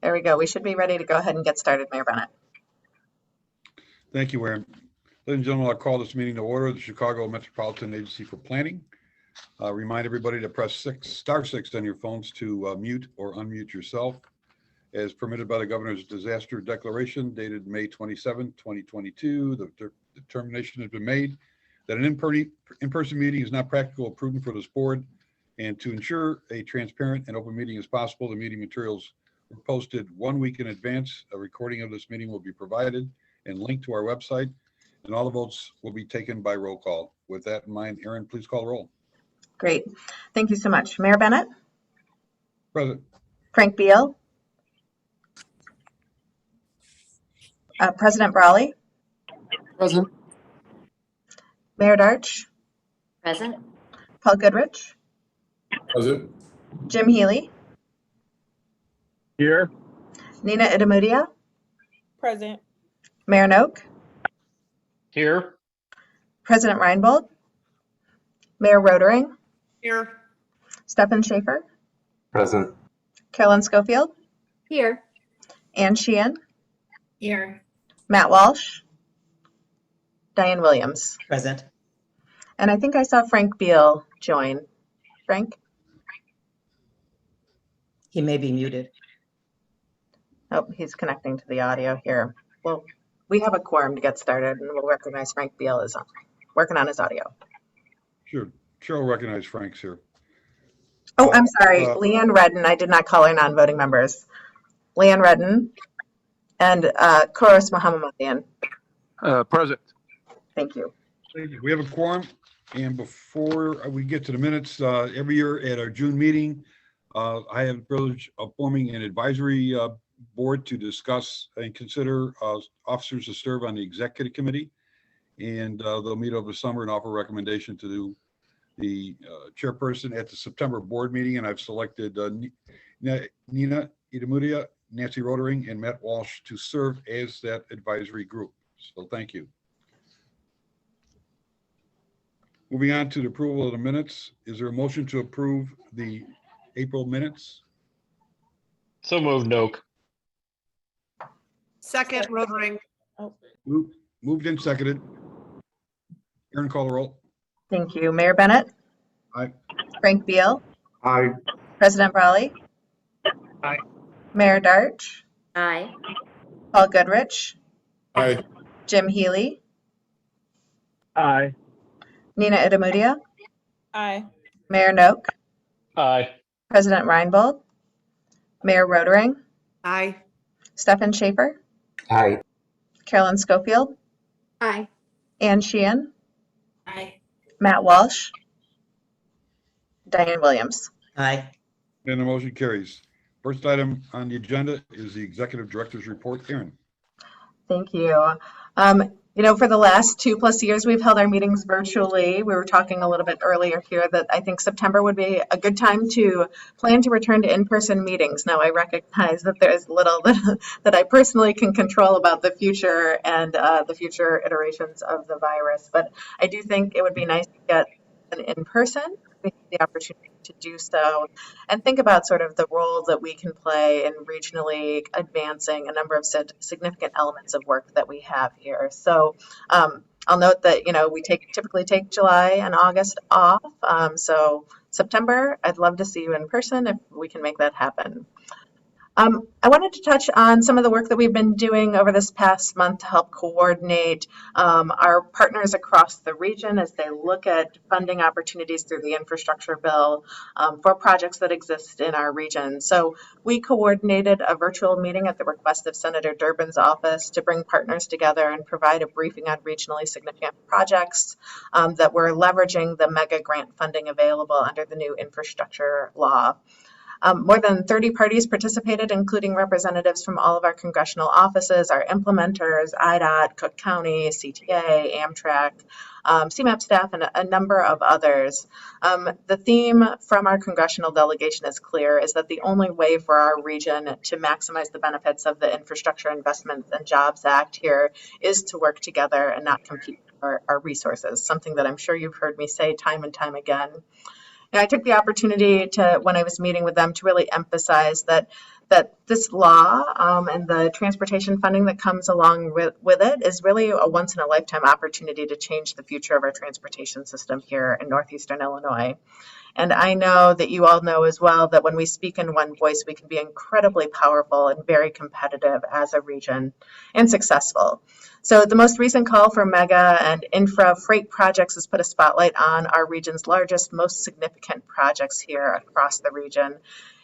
There we go. We should be ready to go ahead and get started, Mayor Bennett. Thank you, Erin. Ladies and gentlemen, I'll call this meeting to order, the Chicago Metropolitan Agency for Planning. Remind everybody to press star six on your phones to mute or unmute yourself, as permitted by the Governor's Disaster Declaration dated May 27, 2022. The determination has been made that an in-person meeting is not practical or prudent for this board, and to ensure a transparent and open meeting as possible, the meeting materials were posted 1 week in advance. A recording of this meeting will be provided and linked to our website, and all the votes will be taken by roll call. With that in mind, Erin, please call the roll. Great. Thank you so much. Mayor Bennett? Present. Frank Beal? President Brawley? Present. Mayor Darch? Present. Paul Goodrich? Present. Jim Healy? Here. Nina Idamudia? Present. Mayor Noak? Here. President Reinbold? Mayor Rodering? Here. Stephen Schaefer? Present. Carolyn Schofield? Here. Ann Sheehan? Here. Matt Walsh? Diane Williams? Present. And I think I saw Frank Beal join. Frank? He may be muted. Oh, he's connecting to the audio here. Well, we have a quorum to get started, and we'll recognize Frank Beal is working on his audio. Sure. Cheryl recognized Frank's here. Oh, I'm sorry. Leanne Redden. I did not call her non-voting members. Leanne Redden and Koros Mohammadian. Present. Thank you. We have a quorum, and before we get to the minutes, every year at our June meeting, I have the privilege of forming an advisory board to discuss and consider officers to serve on the executive committee, and they'll meet over the summer and offer a recommendation to the chairperson at the September board meeting, and I've selected Nina Idamudia, Nancy Rodering, and Matt Walsh to serve as that advisory group. So thank you. Moving on to the approval of the minutes. Is there a motion to approve the April minutes? So moved, Noak. Second, Rodering. Moved and seconded. Erin, call the roll. Thank you. Mayor Bennett? Aye. Frank Beal? Aye. President Brawley? Aye. Mayor Darch? Aye. Paul Goodrich? Aye. Jim Healy? Aye. Nina Idamudia? Aye. Mayor Noak? Aye. President Reinbold? Mayor Rodering? Aye. Stephen Schaefer? Aye. Carolyn Schofield? Aye. Ann Sheehan? Aye. Matt Walsh? Diane Williams? Aye. And the motion carries. First item on the agenda is the executive director's report. Erin. Thank you. For the last 2+ years, we've held our meetings virtually. We were talking a little bit earlier here that I think September would be a good time to plan to return to in-person meetings. Now, I recognize that there's little that I personally can control about the future and the future iterations of the virus, but I do think it would be nice to get an in-person. We have the opportunity to do so and think about sort of the role that we can play in regionally advancing a number of significant elements of work that we have here. So I'll note that, we typically take July and August off. So September, I'd love to see you in person if we can make that happen. I wanted to touch on some of the work that we've been doing over this past month to help coordinate our partners across the region as they look at funding opportunities through the infrastructure bill for projects that exist in our region. So we coordinated a virtual meeting at the request of Senator Durbin's office to bring partners together and provide a briefing on regionally significant projects that were leveraging the mega grant funding available under the new infrastructure law. More than 30 parties participated, including representatives from all of our congressional offices, our implementers, IDOT, Cook County, CTA, Amtrak, CMAP staff, and a number of others. The theme from our congressional delegation is clear, is that the only way for our region to maximize the benefits of the Infrastructure Investments and Jobs Act here is to work together and not compete for our resources, something that I'm sure you've heard me say time and time again. And I took the opportunity to, when I was meeting with them, to really emphasize that that this law and the transportation funding that comes along with it is really a once in a lifetime opportunity to change the future of our transportation system here in Northeastern Illinois. And I know that you all know as well that when we speak in one voice, we can be incredibly powerful and very competitive as a region and successful. So the most recent call for mega and infra freight projects has put a spotlight on our region's largest, most significant projects here across the region,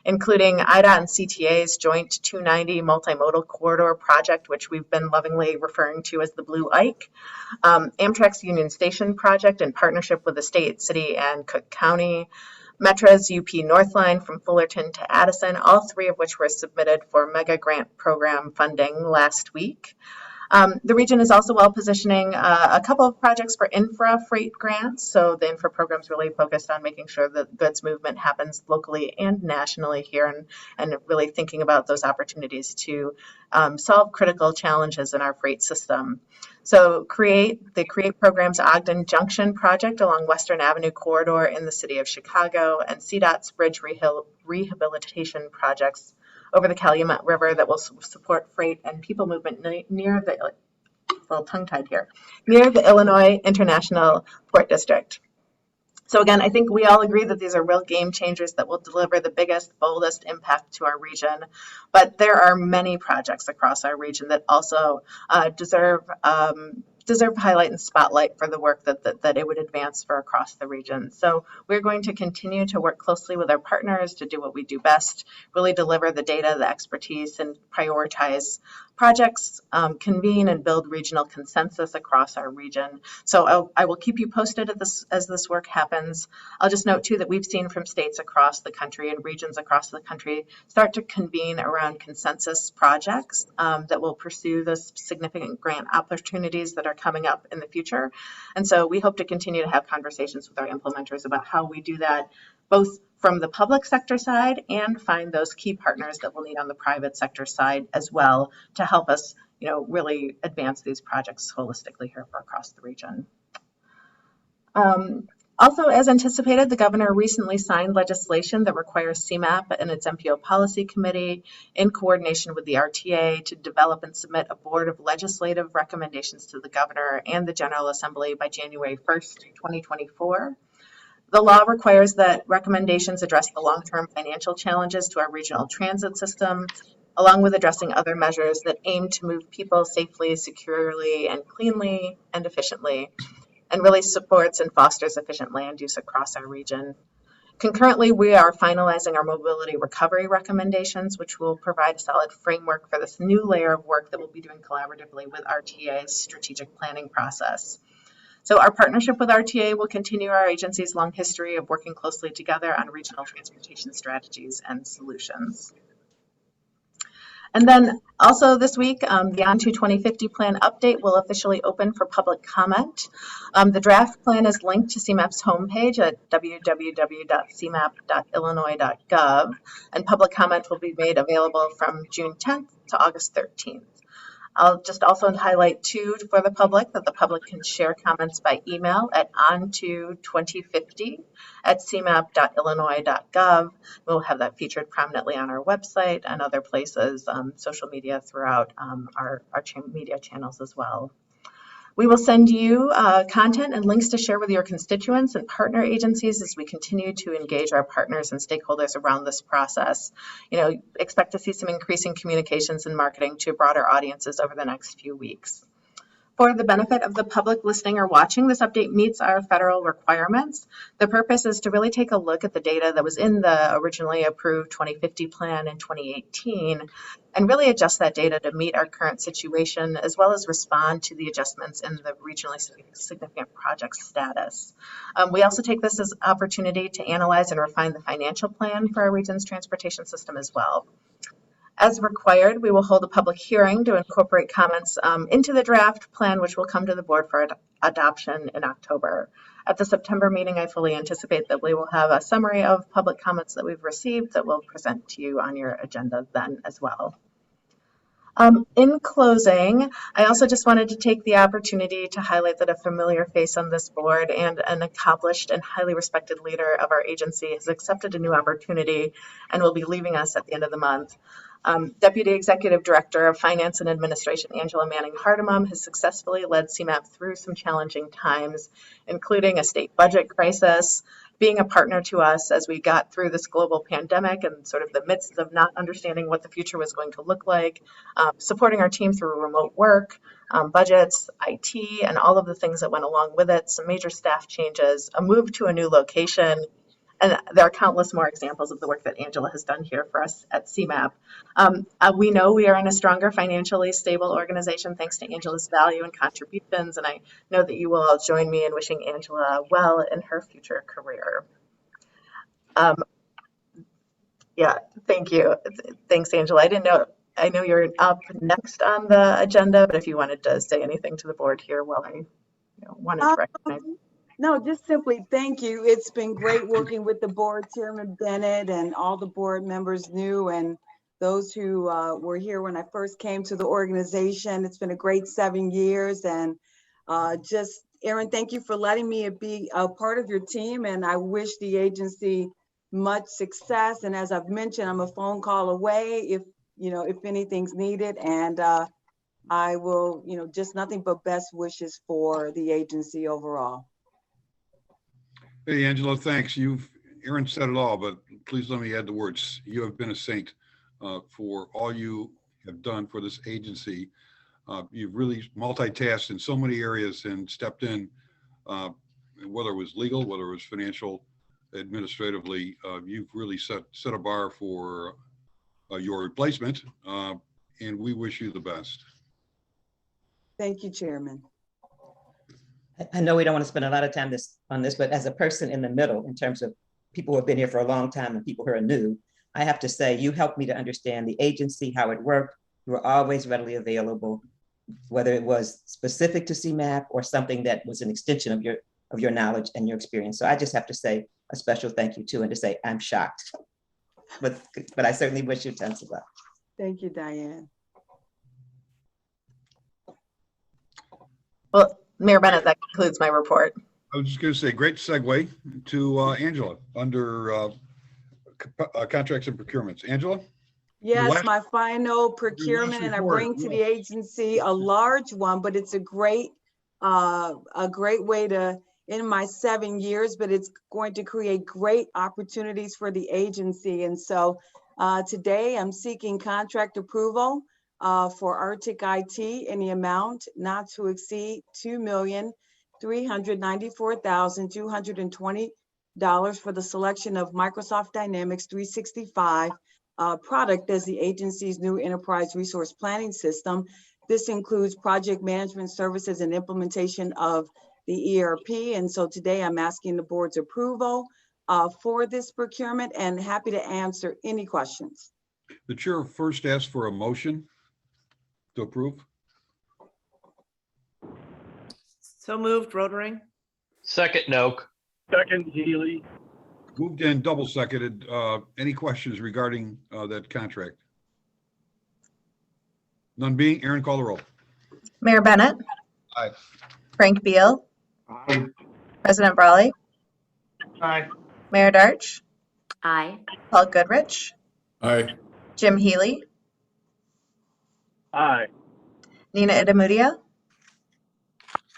including IDOT and CTA's joint 290 multimodal corridor project, which we've been lovingly referring to as the Blue Ike, Amtrak's Union Station project in partnership with the state, city, and Cook County, Metra's UP North Line from Fullerton to Addison, all three of which were submitted for mega grant program funding last week. The region is also well positioning a couple of projects for infra freight grants. So the infra program is really focused on making sure that goods movement happens locally and nationally here, and really thinking about those opportunities to solve critical challenges in our freight system. So the CREATE program's Ogden Junction project along Western Avenue corridor in the city of Chicago, and CDOT's bridge rehabilitation projects over the Calumet River that will support freight and people movement near the, a little tongue-tied here, near the Illinois International Port District. So again, I think we all agree that these are real game changers that will deliver the biggest, boldest impact to our region. But there are many projects across our region that also deserve highlight and spotlight for the work that it would advance for across the region. So we're going to continue to work closely with our partners to do what we do best, really deliver the data, the expertise, and prioritize projects, convene and build regional consensus across our region. So I will keep you posted as this work happens. I'll just note too that we've seen from states across the country and regions across the country start to convene around consensus projects that will pursue those significant grant opportunities that are coming up in the future. And so we hope to continue to have conversations with our implementers about how we do that, both from the public sector side and find those key partners that we'll need on the private sector side as well to help us, really advance these projects holistically here across the region. Also, as anticipated, the governor recently signed legislation that requires CMAP and its MPO policy committee in coordination with the RTA to develop and submit a board of legislative recommendations to the governor and the General Assembly by January 1st, 2024. The law requires that recommendations address the long-term financial challenges to our regional transit system, along with addressing other measures that aim to move people safely, securely, and cleanly and efficiently, and really supports and fosters efficient land use across our region. Concurrently, we are finalizing our mobility recovery recommendations, which will provide a solid framework for this new layer of work that we'll be doing collaboratively with RTA's strategic planning process. So our partnership with RTA will continue our agency's long history of working closely together on regional transportation strategies and solutions. And then also this week, the On to 2050 plan update will officially open for public comment. The draft plan is linked to CMAP's homepage at www.cmap.illinois.gov, and public comment will be made available from June 10th to August 13th. I'll just also highlight too for the public that the public can share comments by email at onto2050@cmap.illinois.gov. We'll have that featured prominently on our website and other places, social media throughout our media channels as well. We will send you content and links to share with your constituents and partner agencies as we continue to engage our partners and stakeholders around this process. Expect to see some increasing communications and marketing to broader audiences over the next few weeks. For the benefit of the public listening or watching, this update meets our federal requirements. The purpose is to really take a look at the data that was in the originally approved 2050 plan in 2018 and really adjust that data to meet our current situation, as well as respond to the adjustments in the regionally significant project status. We also take this as an opportunity to analyze and refine the financial plan for our region's transportation system as well. As required, we will hold a public hearing to incorporate comments into the draft plan, which will come to the board for adoption in October. At the September meeting, I fully anticipate that we will have a summary of public comments that we've received that we'll present to you on your agenda then as well. In closing, I also just wanted to take the opportunity to highlight that a familiar face on this board and an accomplished and highly respected leader of our agency has accepted a new opportunity and will be leaving us at the end of the month. Deputy Executive Director of Finance and Administration, Angela Manning-Hardimum, has successfully led CMAP through some challenging times, including a state budget crisis, being a partner to us as we got through this global pandemic and sort of the midst of not understanding what the future was going to look like, supporting our team through remote work, budgets, IT, and all of the things that went along with it, some major staff changes, a move to a new location, and there are countless more examples of the work that Angela has done here for us at CMAP. We know we are in a stronger financially stable organization thanks to Angela's value and contributions, and I know that you will all join me in wishing Angela well in her future career. Yeah, thank you. Thanks, Angela. I know you're up next on the agenda, but if you wanted to say anything to the board here while I wanted to recognize. No, just simply thank you. It's been great working with the board, Chairman Bennett, and all the board members new and those who were here when I first came to the organization. It's been a great 7 years, and just, Erin, thank you for letting me be a part of your team, and I wish the agency much success. And as I've mentioned, I'm a phone call away if anything's needed, and I will, just nothing but best wishes for the agency overall. Hey, Angela, thanks. Erin said it all, but please let me add the words. You have been a saint for all you have done for this agency. You've really multitasked in so many areas and stepped in, whether it was legal, whether it was financial, administratively. You've really set a bar for your replacement, and we wish you the best. Thank you, Chairman. I know we don't want to spend a lot of time on this, but as a person in the middle, in terms of people who have been here for a long time and people who are new, I have to say you helped me to understand the agency, how it worked. You were always readily available, whether it was specific to CMAP or something that was an extension of your knowledge and your experience. So I just have to say a special thank you too, and to say I'm shocked, but I certainly wish you tons of luck. Thank you, Diane. Well, Mayor Bennett, that concludes my report. I was just going to say, great segue to Angela under contracts and procurements. Angela? Yes, my final procurement, and I bring to the agency a large one, but it's a great way to end my 7 years, but it's going to create great opportunities for the agency. And so today I'm seeking contract approval for Arctic IT in the amount not to exceed $2,394,220 for the selection of Microsoft Dynamics 365 product as the agency's new enterprise resource planning system. This includes project management services and implementation of the ERP. And so today I'm asking the board's approval for this procurement, and happy to answer any questions. The chair first asked for a motion to approve. So moved, Rotering. Second, Noak. Second, Healy. Moved and double seconded. Any questions regarding that contract? None being, Erin, call the roll. Mayor Bennett. Aye. Frank Beal. Aye. President Brawley. Aye. Mayor Darch. Aye. Paul Goodrich. Aye. Jim Healy. Aye. Nina Itamudia.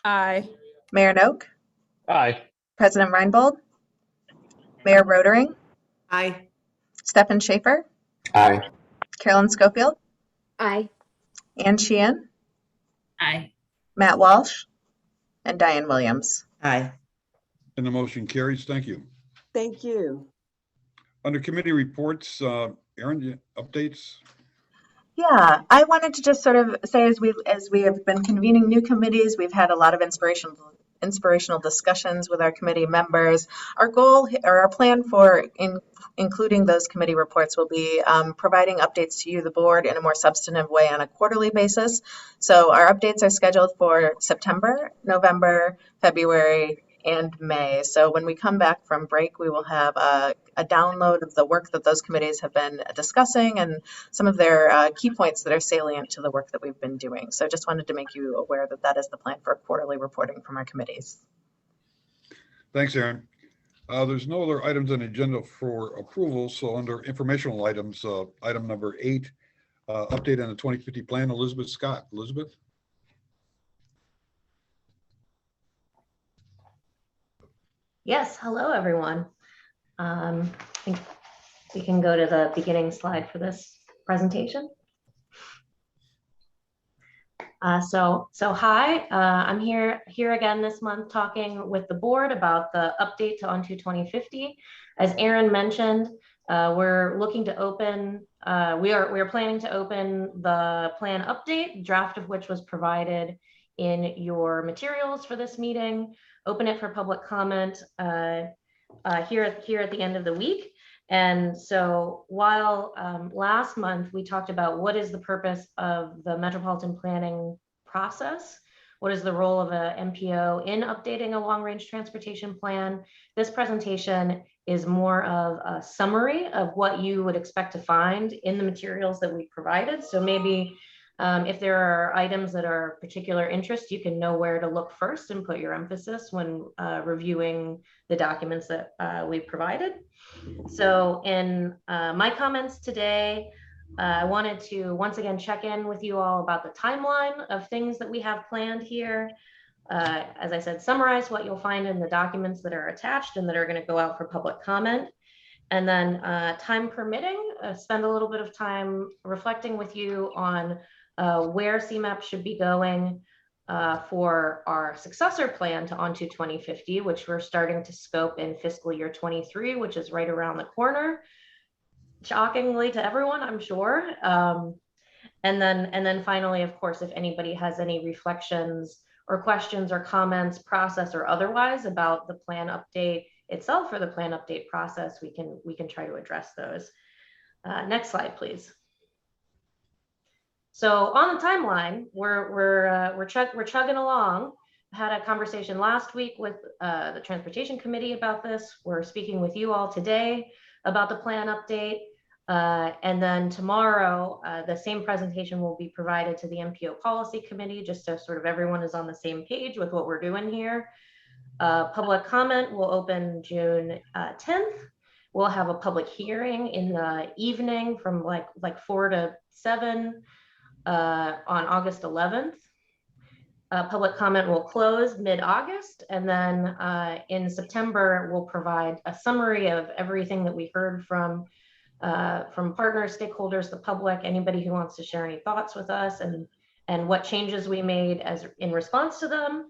Aye. Mayor Noak. Aye. President Reinbold. Mayor Rotering. Aye. Stephen Schaefer. Aye. Carolyn Schofield. Aye. Ann Sheehan. Aye. Matt Walsh. And Diane Williams. Aye. And the motion carries. Thank you. Thank you. Under committee reports, Erin, updates? Yeah, I wanted to just sort of say as we have been convening new committees, we've had a lot of inspirational discussions with our committee members. Our goal or our plan for including those committee reports will be providing updates to you, the board, in a more substantive way on a quarterly basis. So our updates are scheduled for September, November, February, and May. So when we come back from break, we will have a download of the work that those committees have been discussing and some of their key points that are salient to the work that we've been doing. So just wanted to make you aware that that is the plan for quarterly reporting from our committees. Thanks, Aaron. There's no other items on the agenda for approval. So under informational items, item number 8, update on the 2050 plan, Elizabeth Scott. Elizabeth? Yes, hello, everyone. I think we can go to the beginning slide for this presentation. So hi, I'm here again this month talking with the board about the update to On to 2050. As Aaron mentioned, we're looking to open, we are planning to open the plan update, draft of which was provided in your materials for this meeting, open it for public comment here at the end of the week. And so while last month we talked about what is the purpose of the metropolitan planning process, what is the role of a MPO in updating a long-range transportation plan, this presentation is more of a summary of what you would expect to find in the materials that we provided. So maybe if there are items that are of particular interest, you can know where to look first and put your emphasis when reviewing the documents that we provided. So in my comments today, I wanted to once again check in with you all about the timeline of things that we have planned here. As I said, summarize what you'll find in the documents that are attached and that are going to go out for public comment. And then time permitting, spend a little bit of time reflecting with you on where CMAP should be going for our successor plan to On to 2050, which we're starting to scope in fiscal year 23, which is right around the corner. Shockingly to everyone, I'm sure. And then finally, of course, if anybody has any reflections or questions or comments, process or otherwise about the plan update itself or the plan update process, we can try to address those. Next slide, please. So on the timeline, we're chugging along. I had a conversation last week with the Transportation Committee about this. We're speaking with you all today about the plan update. And then tomorrow, the same presentation will be provided to the MPO Policy Committee, just so sort of everyone is on the same page with what we're doing here. Public comment will open June 10th. We'll have a public hearing in the evening from like 4 to 7 on August 11th. Public comment will close mid-August, and then in September, we'll provide a summary of everything that we heard from partners, stakeholders, the public, anybody who wants to share any thoughts with us, and what changes we made in response to them.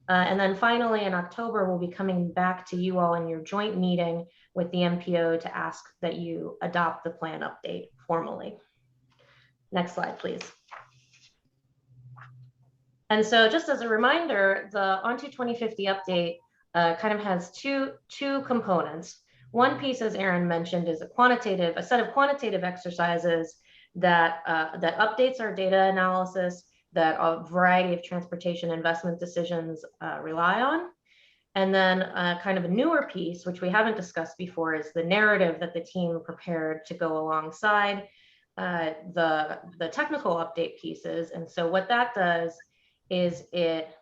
And then finally, in October, we'll be coming back to you all in your joint meeting with the MPO to ask that you adopt the plan update formally. Next slide, please. And so just as a reminder, the On to 2050 update kind of has two components. One piece, as Aaron mentioned, is a set of quantitative exercises that updates our data analysis that a variety of transportation investment decisions rely on. And then kind of a newer piece, which we haven't discussed before, is the narrative that the team prepared to go alongside the technical update pieces. And so what that does is it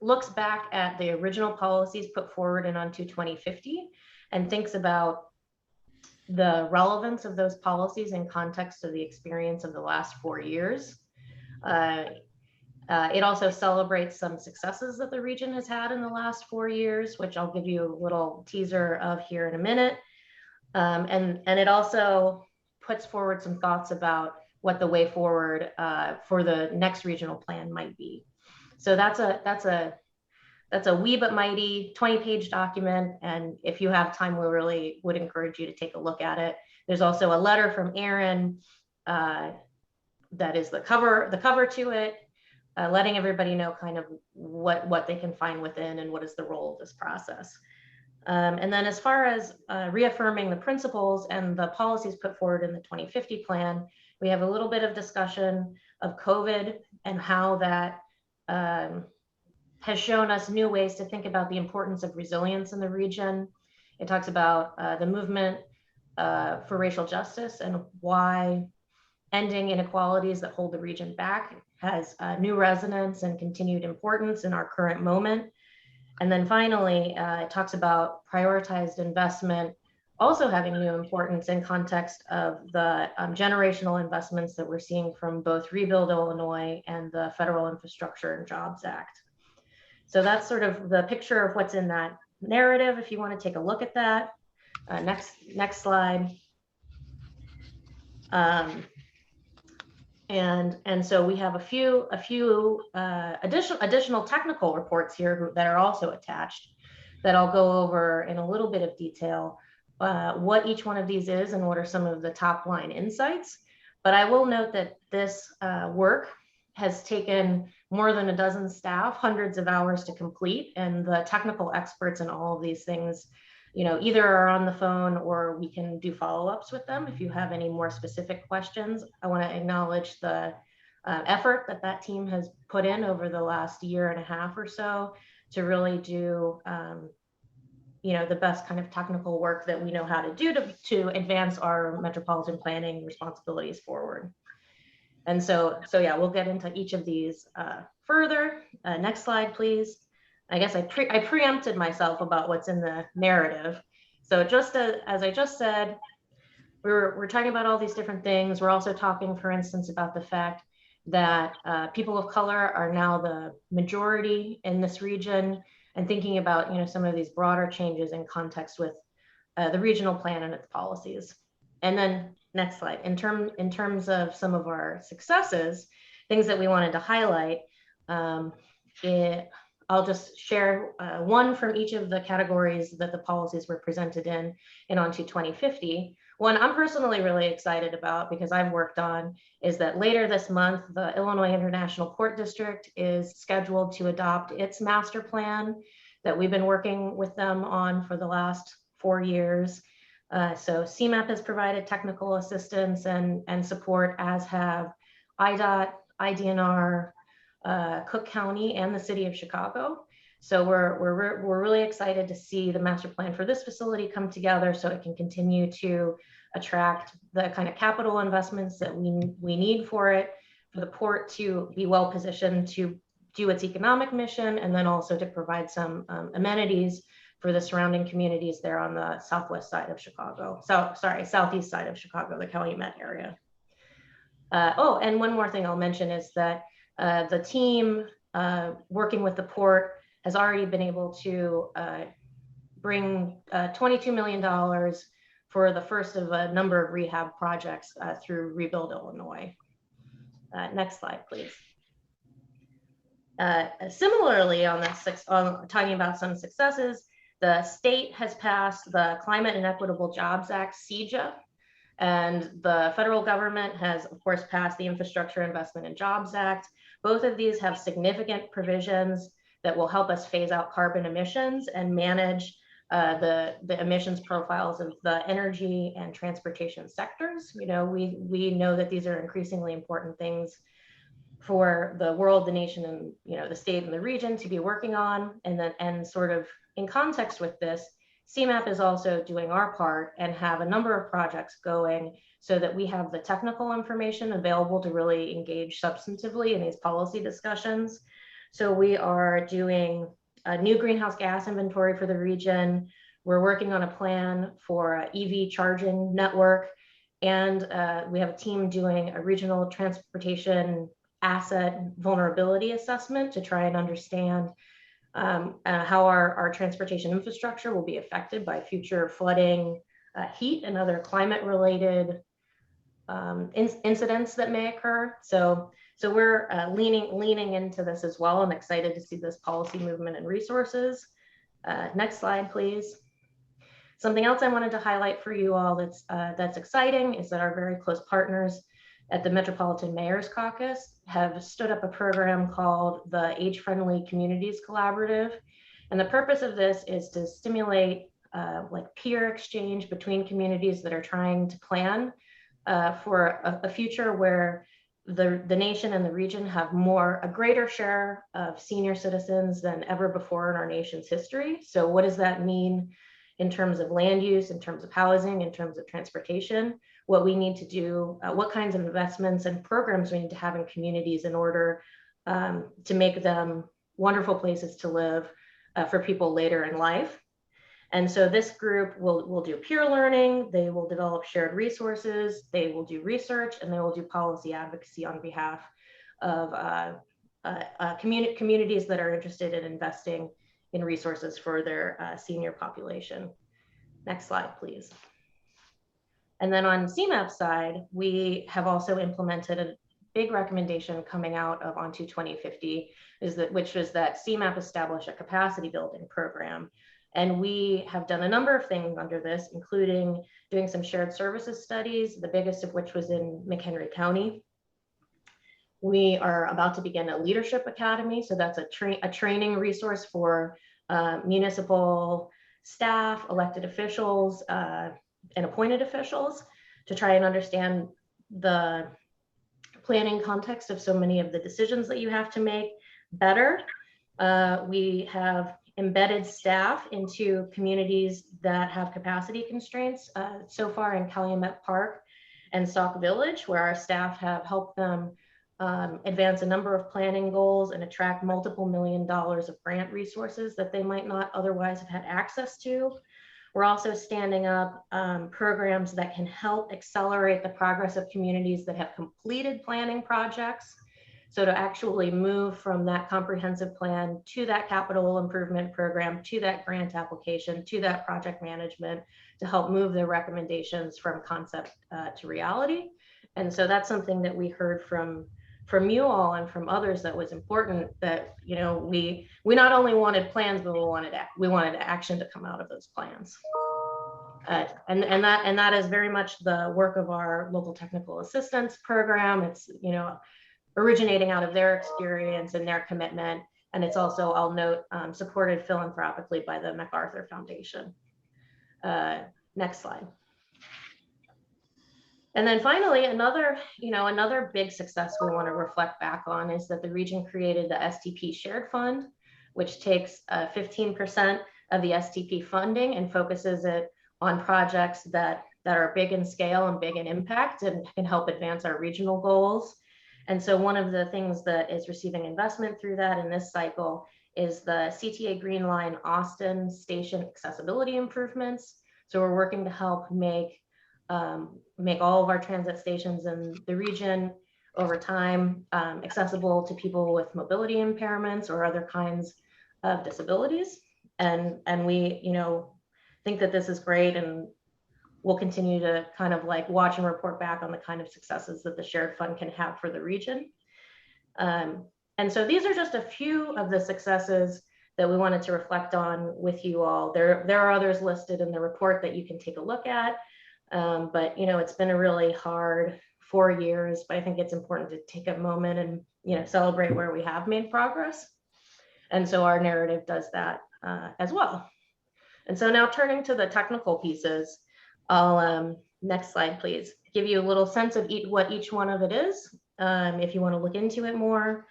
looks back at the original policies put forward in On to 2050 and thinks about the relevance of those policies in context of the experience of the last 4 years. It also celebrates some successes that the region has had in the last 4 years, which I'll give you a little teaser of here in a minute. And it also puts forward some thoughts about what the way forward for the next regional plan might be. So that's a wee but mighty 20-page document. And if you have time, we really would encourage you to take a look at it. There's also a letter from Aaron that is the cover to it, letting everybody know kind of what they can find within and what is the role of this process. And then as far as reaffirming the principles and the policies put forward in the 2050 plan, we have a little bit of discussion of COVID and how that has shown us new ways to think about the importance of resilience in the region. It talks about the movement for racial justice and why ending inequalities that hold the region back has new resonance and continued importance in our current moment. And then finally, it talks about prioritized investment also having new importance in context of the generational investments that we're seeing from both Rebuild Illinois and the Federal Infrastructure and Jobs Act. So that's sort of the picture of what's in that narrative, if you want to take a look at that. Next slide. And so we have a few additional technical reports here that are also attached that I'll go over in a little bit of detail, what each one of these is and what are some of the top line insights. But I will note that this work has taken more than a dozen staff, hundreds of hours to complete, and the technical experts in all of these things, either are on the phone or we can do follow-ups with them if you have any more specific questions. I want to acknowledge the effort that team has put in over the last year and a half or so to really do the best kind of technical work that we know how to do to advance our metropolitan planning responsibilities forward. And so yeah, we'll get into each of these further. Next slide, please. I guess I preempted myself about what's in the narrative. So just as I just said, we're talking about all these different things. We're also talking, for instance, about the fact that people of color are now the majority in this region, and thinking about some of these broader changes in context with the regional plan and its policies. And then next slide. In terms of some of our successes, things that we wanted to highlight, I'll just share one from each of the categories that the policies were presented in Onto 2050. One I'm personally really excited about because I've worked on is that later this month, the Illinois International Port District is scheduled to adopt its master plan that we've been working with them on for the last 4 years. So CMAP has provided technical assistance and support, as have IDOT, IDNR, Cook County, and the city of Chicago. So we're really excited to see the master plan for this facility come together so it can continue to attract the kind of capital investments that we need for it, for the port to be well positioned to do its economic mission, and then also to provide some amenities for the surrounding communities there on the southwest side of Chicago. Southeast side of Chicago, the Calumet area. Oh, and one more thing I'll mention is that the team working with the port has already been able to bring $22 million for the first of a number of rehab projects through Rebuild Illinois. Next slide, please. Similarly, talking about some successes, the state has passed the Climate and Equitable Jobs Act, CEJA, and the federal government has, of course, passed the Infrastructure Investment and Jobs Act. Both of these have significant provisions that will help us phase out carbon emissions and manage the emissions profiles of the energy and transportation sectors. We know that these are increasingly important things for the world, the nation, and the state and the region to be working on. And sort of in context with this, CMAP is also doing our part and have a number of projects going so that we have the technical information available to really engage substantively in these policy discussions. So we are doing a new greenhouse gas inventory for the region. We're working on a plan for an EV charging network. And we have a team doing a regional transportation asset vulnerability assessment to try and understand how our transportation infrastructure will be affected by future flooding, heat, and other climate-related incidents that may occur. So we're leaning into this as well, and excited to see this policy movement and resources. Next slide, please. Something else I wanted to highlight for you all that's exciting is that our very close partners at the Metropolitan Mayor's Caucus have stood up a program called the Age-Friendly Communities Collaborative. And the purpose of this is to stimulate like peer exchange between communities that are trying to plan for a future where the nation and the region have a greater share of senior citizens than ever before in our nation's history. So what does that mean in terms of land use, in terms of housing, in terms of transportation? What we need to do, what kinds of investments and programs we need to have in communities in order to make them wonderful places to live for people later in life. And so this group will do peer learning, they will develop shared resources, they will do research, and they will do policy advocacy on behalf of communities that are interested in investing in resources for their senior population. Next slide, please. And then on CMAP side, we have also implemented a big recommendation coming out of On to 2050, which is that CMAP establish a capacity building program. And we have done a number of things under this, including doing some shared services studies, the biggest of which was in McHenry County. We are about to begin a leadership academy. So that's a training resource for municipal staff, elected officials, and appointed officials to try and understand the planning context of so many of the decisions that you have to make better. We have embedded staff into communities that have capacity constraints, so far in Calumet Park and Sauk Village, where our staff have helped them advance a number of planning goals and attract multiple $1 million of grant resources that they might not otherwise have had access to. We're also standing up programs that can help accelerate the progress of communities that have completed planning projects. So to actually move from that comprehensive plan to that capital improvement program, to that grant application, to that project management, to help move their recommendations from concept to reality. And so that's something that we heard from you all and from others that was important, that, you know, we not only wanted plans, but we wanted action to come out of those plans. And that is very much the work of our local technical assistance program. It's, you know, originating out of their experience and their commitment. And it's also, I'll note, supported philanthropically by the MacArthur Foundation. Next slide. And then finally, another big success we want to reflect back on is that the region created the STP Shared Fund, which takes 15% of the STP funding and focuses it on projects that are big in scale and big in impact and can help advance our regional goals. And so one of the things that is receiving investment through that in this cycle is the CTA Green Line Austin Station accessibility improvements. So we're working to help make all of our transit stations in the region over time accessible to people with mobility impairments or other kinds of disabilities. And we, you know, think that this is great, and we'll continue to kind of like watch and report back on the kind of successes that the shared fund can have for the region. And so these are just a few of the successes that we wanted to reflect on with you all. There are others listed in the report that you can take a look at. But, you know, it's been a really hard 4 years, but I think it's important to take a moment and, you know, celebrate where we have made progress. And so our narrative does that as well. And so now turning to the technical pieces, I'll, next slide, please, give you a little sense of what each one of it is, if you want to look into it more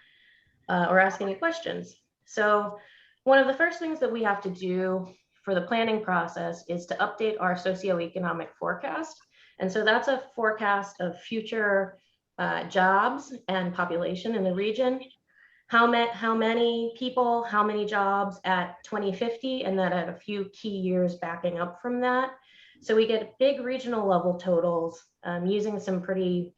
or ask any questions. So one of the first things that we have to do for the planning process is to update our socioeconomic forecast. And so that's a forecast of future jobs and population in the region. How many people, how many jobs at 2050, and then at a few key years backing up from that. So we get big regional level totals using some pretty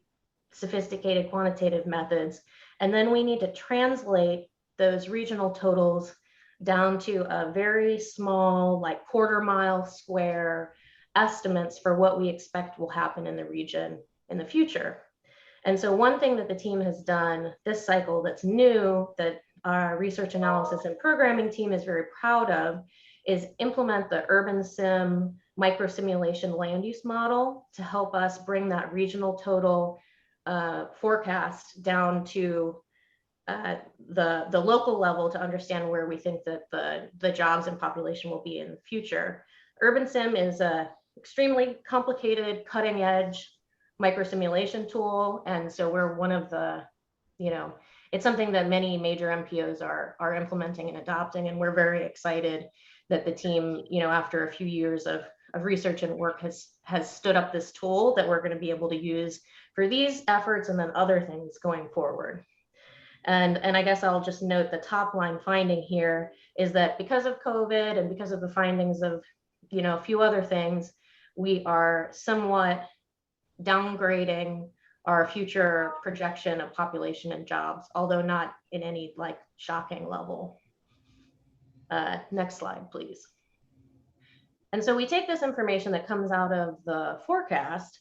sophisticated quantitative methods. And then we need to translate those regional totals down to a very small, like quarter-mile square estimates for what we expect will happen in the region in the future. And so one thing that the team has done this cycle that's new, that our research analysis and programming team is very proud of, is implement the Urban Sim microsimulation land use model to help us bring that regional total forecast down to the local level to understand where we think that the jobs and population will be in the future. Urban Sim is a extremely complicated, cutting edge microsimulation tool. And so we're one of the, it's something that many major MPOs are implementing and adopting. And we're very excited that the team, after a few years of research and work has stood up this tool that we're going to be able to use for these efforts and then other things going forward. And I guess I'll just note the top line finding here is that because of COVID and because of the findings of, a few other things, we are somewhat downgrading our future projection of population and jobs, although not in any shocking level. Next slide, please. And so we take this information that comes out of the forecast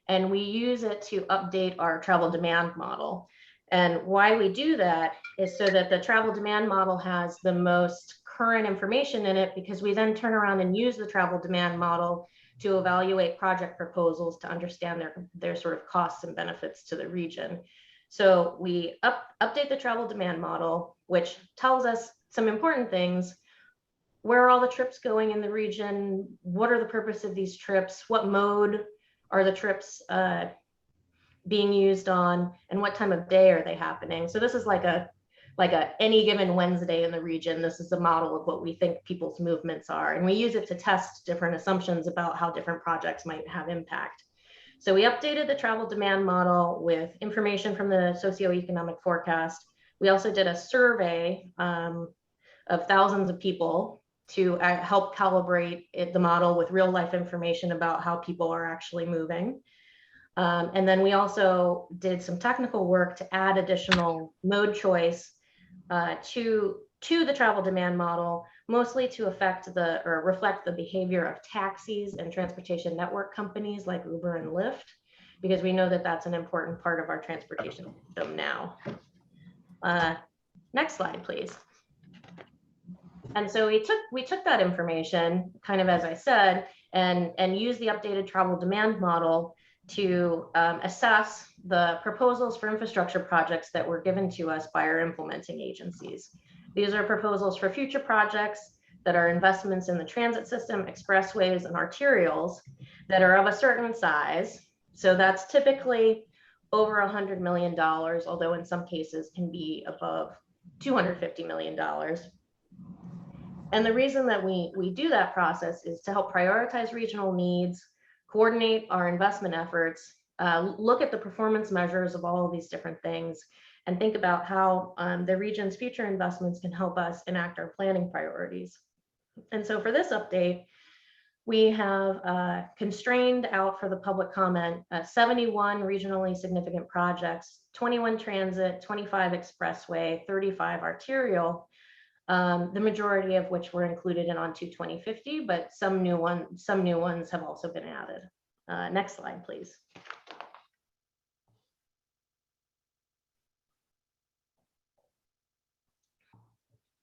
and we use it to update our travel demand model. And why we do that is so that the travel demand model has the most current information in it, because we then turn around and use the travel demand model to evaluate project proposals to understand their sort of costs and benefits to the region. So we update the travel demand model, which tells us some important things. Where are all the trips going in the region? What are the purpose of these trips? What mode are the trips being used on, and what time of day are they happening? So this is like a any given Wednesday in the region. This is a model of what we think people's movements are, and we use it to test different assumptions about how different projects might have impact. So we updated the travel demand model with information from the socioeconomic forecast. We also did a survey of thousands of people to help calibrate the model with real life information about how people are actually moving. And then we also did some technical work to add additional mode choice to the travel demand model, mostly to reflect the behavior of taxis and transportation network companies like Uber and Lyft, because we know that that's an important part of our transportation system now. Next slide, please. And so we took that information, kind of as I said, and used the updated travel demand model to assess the proposals for infrastructure projects that were given to us by our implementing agencies. These are proposals for future projects that are investments in the transit system, expressways, and arterials that are of a certain size. So that's typically over $100 million, although in some cases can be above $250 million. And the reason that we do that process is to help prioritize regional needs, coordinate our investment efforts, look at the performance measures of all of these different things, and think about how the region's future investments can help us enact our planning priorities. And so for this update, we have constrained out for the public comment 71 regionally significant projects, 21 transit, 25 expressway, 35 arterial, the majority of which were included in On to 2050, but some new ones have also been added. Next slide, please.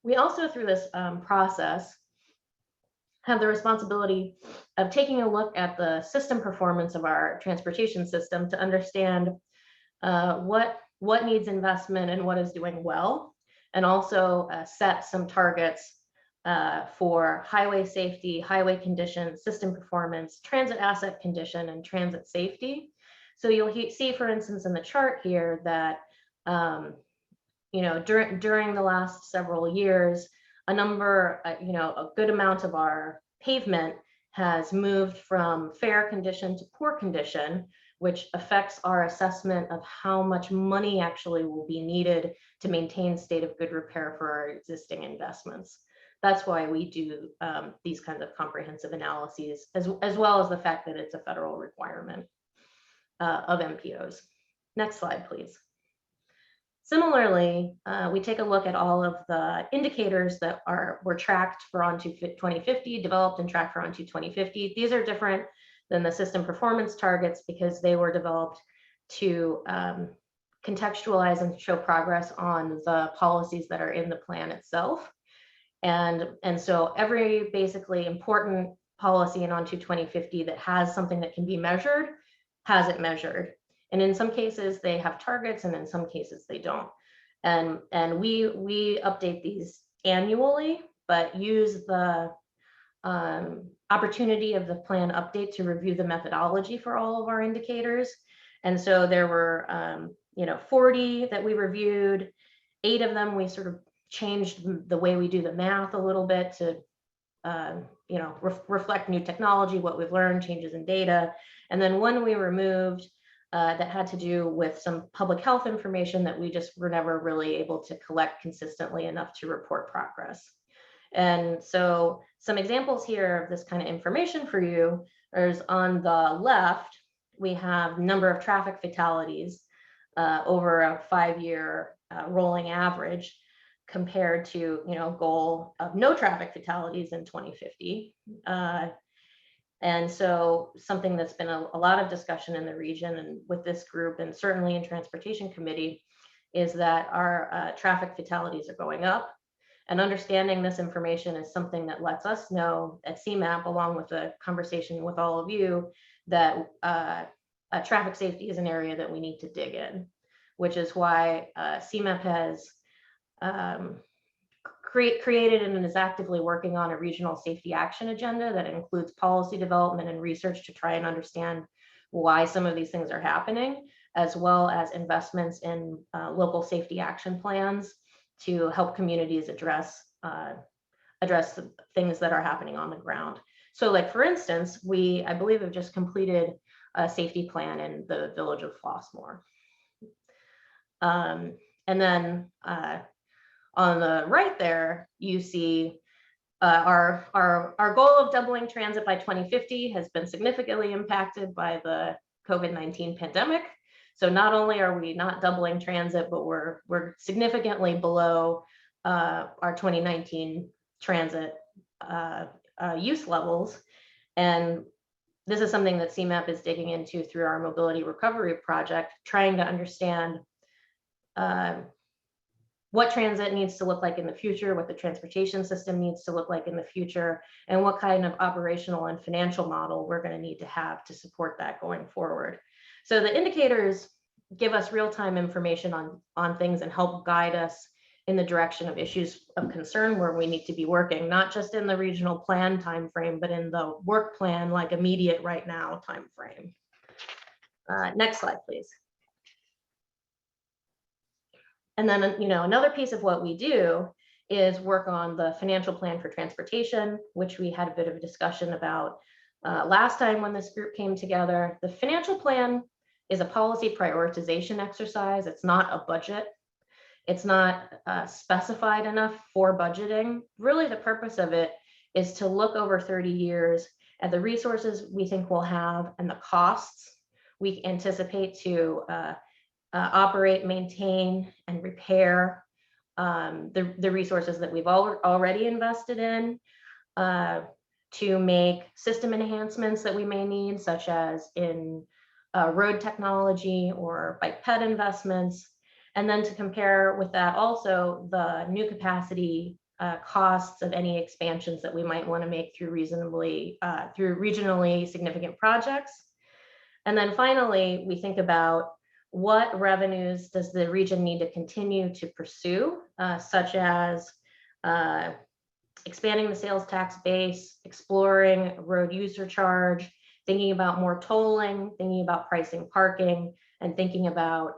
We also, through this process, have the responsibility of taking a look at the system performance of our transportation system to understand what needs investment and what is doing well, and also set some targets for highway safety, highway condition, system performance, transit asset condition, and transit safety. So you'll see, for instance, in the chart here that during the last several years, a good amount of our pavement has moved from fair condition to poor condition, which affects our assessment of how much money actually will be needed to maintain state of good repair for our existing investments. That's why we do these kinds of comprehensive analyses, as well as the fact that it's a federal requirement of MPOs. Next slide, please. Similarly, we take a look at all of the indicators that were tracked for On to 2050, developed and tracked for On to 2050. These are different than the system performance targets because they were developed to contextualize and show progress on the policies that are in the plan itself. And so every basically important policy in On to 2050 that has something that can be measured has it measured. And in some cases they have targets, and in some cases they don't. And we update these annually, but use the opportunity of the plan update to review the methodology for all of our indicators. And so there were, 40 that we reviewed. 8 of them, we sort of changed the way we do the math a little bit to, reflect new technology, what we've learned, changes in data. And then 1 we removed that had to do with some public health information that we just were never really able to collect consistently enough to report progress. And so some examples here of this kind of information for you is on the left, we have number of traffic fatalities over a 5-year rolling average compared to, goal of no traffic fatalities in 2050. And so something that's been a lot of discussion in the region and with this group, and certainly in Transportation Committee, is that our traffic fatalities are going up. And understanding this information is something that lets us know at CMAP, along with a conversation with all of you, that traffic safety is an area that we need to dig in, which is why CMAP has created and is actively working on a regional safety action agenda that includes policy development and research to try and understand why some of these things are happening, as well as investments in local safety action plans to help communities address the things that are happening on the ground. So like, for instance, I believe have just completed a safety plan in the village of Flossmoor. And then on the right there, you see our goal of doubling transit by 2050 has been significantly impacted by the COVID-19 pandemic. So not only are we not doubling transit, but we're significantly below our 2019 transit use levels. And this is something that CMAP is digging into through our mobility recovery project, trying to understand what transit needs to look like in the future, what the transportation system needs to look like in the future, and what kind of operational and financial model we're going to need to have to support that going forward. So the indicators give us real-time information on things and help guide us in the direction of issues of concern where we need to be working, not just in the regional plan timeframe, but in the work plan, like immediate right now timeframe. Next slide, please. And then, another piece of what we do is work on the financial plan for transportation, which we had a bit of a discussion about last time when this group came together. The financial plan is a policy prioritization exercise. It's not a budget. It's not specified enough for budgeting. Really, the purpose of it is to look over 30 years at the resources we think we'll have and the costs we anticipate to operate, maintain, and repair the resources that we've already invested in, to make system enhancements that we may need, such as in road technology or bike ped investments, and then to compare with that also the new capacity costs of any expansions that we might want to make through regionally significant projects. And then finally, we think about what revenues does the region need to continue to pursue, such as expanding the sales tax base, exploring road user charge, thinking about more tolling, thinking about pricing parking, and thinking about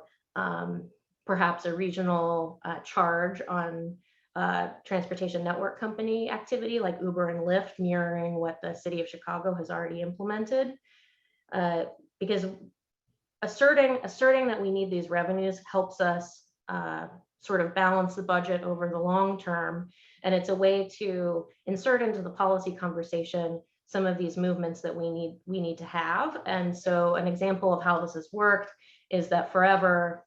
perhaps a regional charge on transportation network company activity like Uber and Lyft, mirroring what the city of Chicago has already implemented. Because asserting that we need these revenues helps us sort of balance the budget over the long term. And it's a way to insert into the policy conversation some of these movements that we need to have. And so an example of how this has worked is that forever,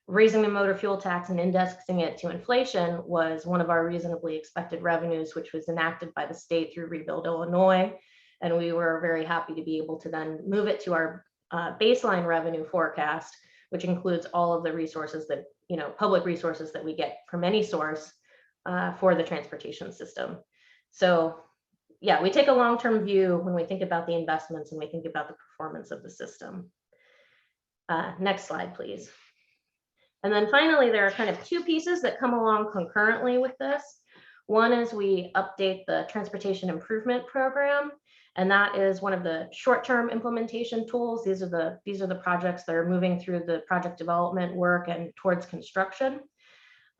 raising the motor fuel tax and indexing it to inflation was one of our reasonably expected revenues, which was enacted by the state through Rebuild Illinois. And we were very happy to be able to then move it to our baseline revenue forecast, which includes all of the resources that, public resources that we get from any source for the transportation system. So yeah, we take a long-term view when we think about the investments and we think about the performance of the system. Next slide, please. And then finally, there are kind of two pieces that come along concurrently with this. One is we update the transportation improvement program, and that is one of the short-term implementation tools. These are the projects that are moving through the project development work and towards construction.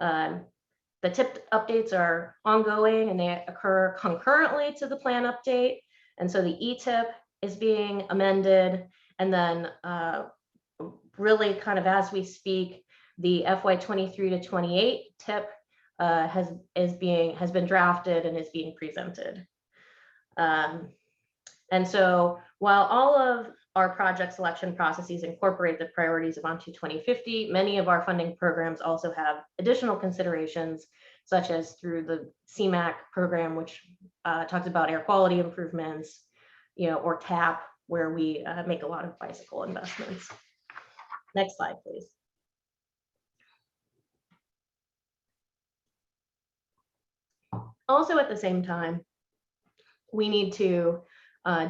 The TIP updates are ongoing and they occur concurrently to the plan update. And so the ETIP is being amended, and then really kind of as we speak, the FY23 to 28 TIP has been drafted and is being presented. And so while all of our project selection processes incorporate the priorities of ON2 2050, many of our funding programs also have additional considerations, such as through the CMAP program, which talks about air quality improvements, or TAP, where we make a lot of bicycle investments. Next slide, please. Also, at the same time, we need to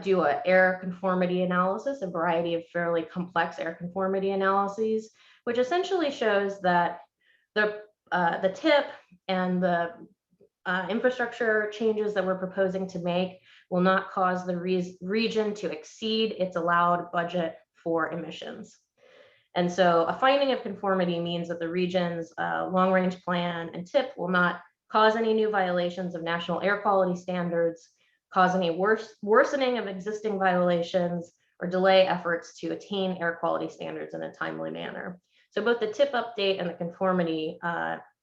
do an air conformity analysis, a variety of fairly complex air conformity analyses, which essentially shows that the TIP and the infrastructure changes that we're proposing to make will not cause the region to exceed its allowed budget for emissions. And so a finding of conformity means that the region's long-range plan and TIP will not cause any new violations of national air quality standards, cause any worsening of existing violations, or delay efforts to attain air quality standards in a timely manner. So both the TIP update and the conformity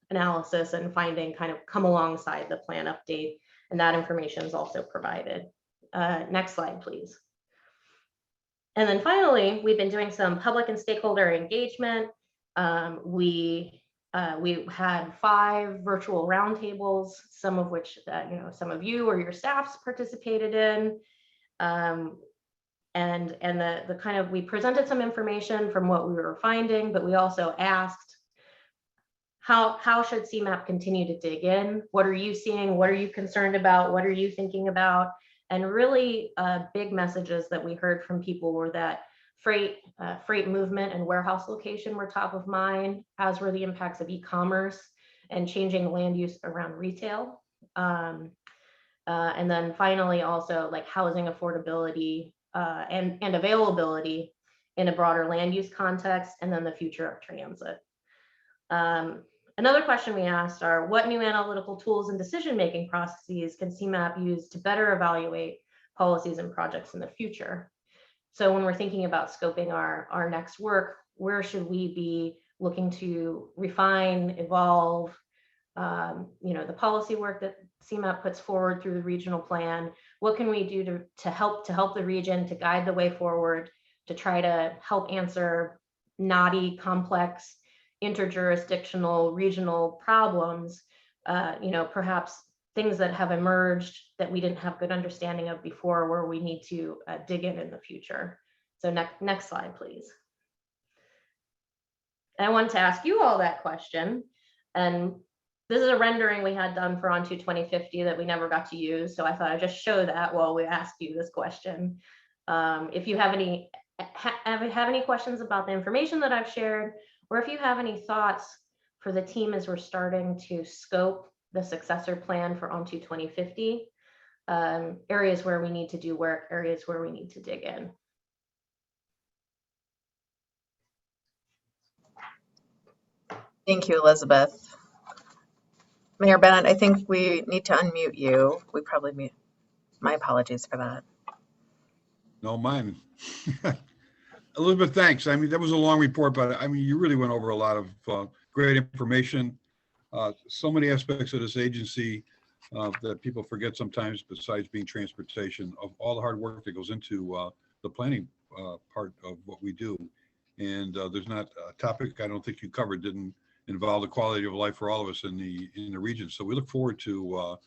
analysis and finding kind of come alongside the plan update, and that information is also provided. Next slide, please. And then finally, we've been doing some public and stakeholder engagement. We had 5 virtual roundtables, some of which some of you or your staffs participated in. And the kind of, we presented some information from what we were finding, but we also asked, how should CMAP continue to dig in? What are you seeing? What are you concerned about? What are you thinking about? And really big messages that we heard from people were that freight movement and warehouse location were top of mind, as were the impacts of e-commerce and changing land use around retail. And then finally, also like housing affordability and availability in a broader land use context, and then the future of transit. Another question we asked are, what new analytical tools and decision-making processes can CMAP use to better evaluate policies and projects in the future? So when we're thinking about scoping our next work, where should we be looking to refine, evolve, the policy work that CMAP puts forward through the regional plan? What can we do to help the region, to guide the way forward, to try to help answer knotty, complex, interjurisdictional, regional problems, perhaps things that have emerged that we didn't have good understanding of before, where we need to dig in the future. So next slide, please. And I wanted to ask you all that question. And this is a rendering we had done for ON2 2050 that we never got to use. So I thought I'd just show that while we ask you this question. If you have any questions about the information that I've shared, or if you have any thoughts for the team as we're starting to scope the successor plan for ON2 2050, areas where we need to do work, areas where we need to dig in. Thank you, Elizabeth. Mayor Bennett, I think we need to unmute you. We probably mute. My apologies for that. No, mine. Elizabeth, thanks. I mean, that was a long report, but I mean, you really went over a lot of great information. So many aspects of this agency that people forget sometimes, besides being transportation, of all the hard work that goes into the planning part of what we do. And there's not a topic I don't think you covered didn't involve the quality of life for all of us in the region. So we look forward to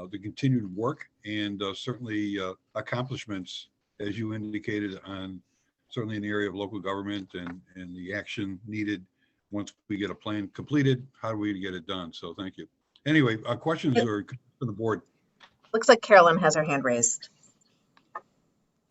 the continued work and certainly accomplishments, as you indicated, on certainly in the area of local government and the action needed once we get a plan completed. How do we get it done? So thank you. Anyway, questions or to the board? Looks like Carolyn has her hand raised.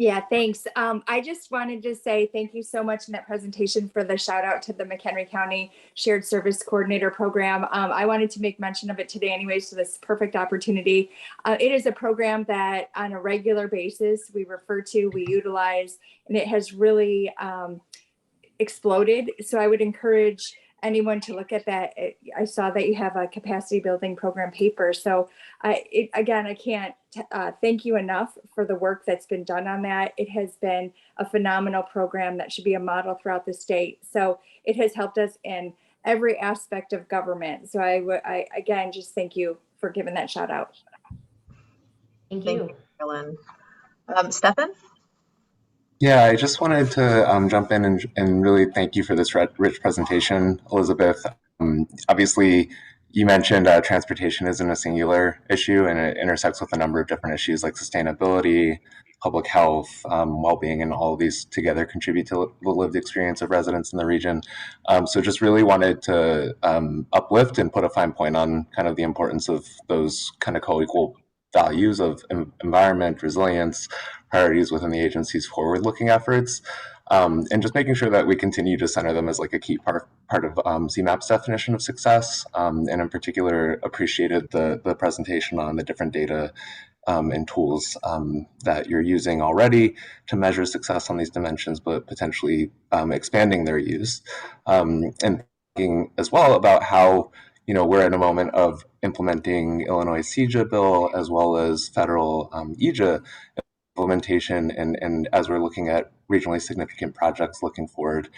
Yeah, thanks. I just wanted to say thank you so much in that presentation for the shout out to the McHenry County Shared Service Coordinator Program. I wanted to make mention of it today anyway, so this perfect opportunity. It is a program that on a regular basis we refer to, we utilize, and it has really exploded. So I would encourage anyone to look at that. I saw that you have a capacity building program paper. So again, I can't thank you enough for the work that's been done on that. It has been a phenomenal program that should be a model throughout the state. So it has helped us in every aspect of government. So I again, just thank you for giving that shout out. Thank Thank you. you, Carolyn. Stefan? Yeah, I just wanted to jump in and really thank you for this rich presentation, Elizabeth. Obviously, you mentioned transportation isn't a singular issue, and it intersects with a number of different issues like sustainability, public health, well-being, and all of these together contribute to the lived experience of residents in the region. So just really wanted to uplift and put a fine point on kind of the importance of those kind of co-equal values of environment, resilience, priorities within the agency's forward-looking efforts, and just making sure that we continue to center them as like a key part of CMAP's definition of success. And in particular, appreciated the presentation on the different data and tools that you're using already to measure success on these dimensions, but potentially expanding their use. And thinking as well about how we're in a moment of implementing Illinois CJA bill as well as federal EJA implementation, and as we're looking at regionally significant projects looking forward,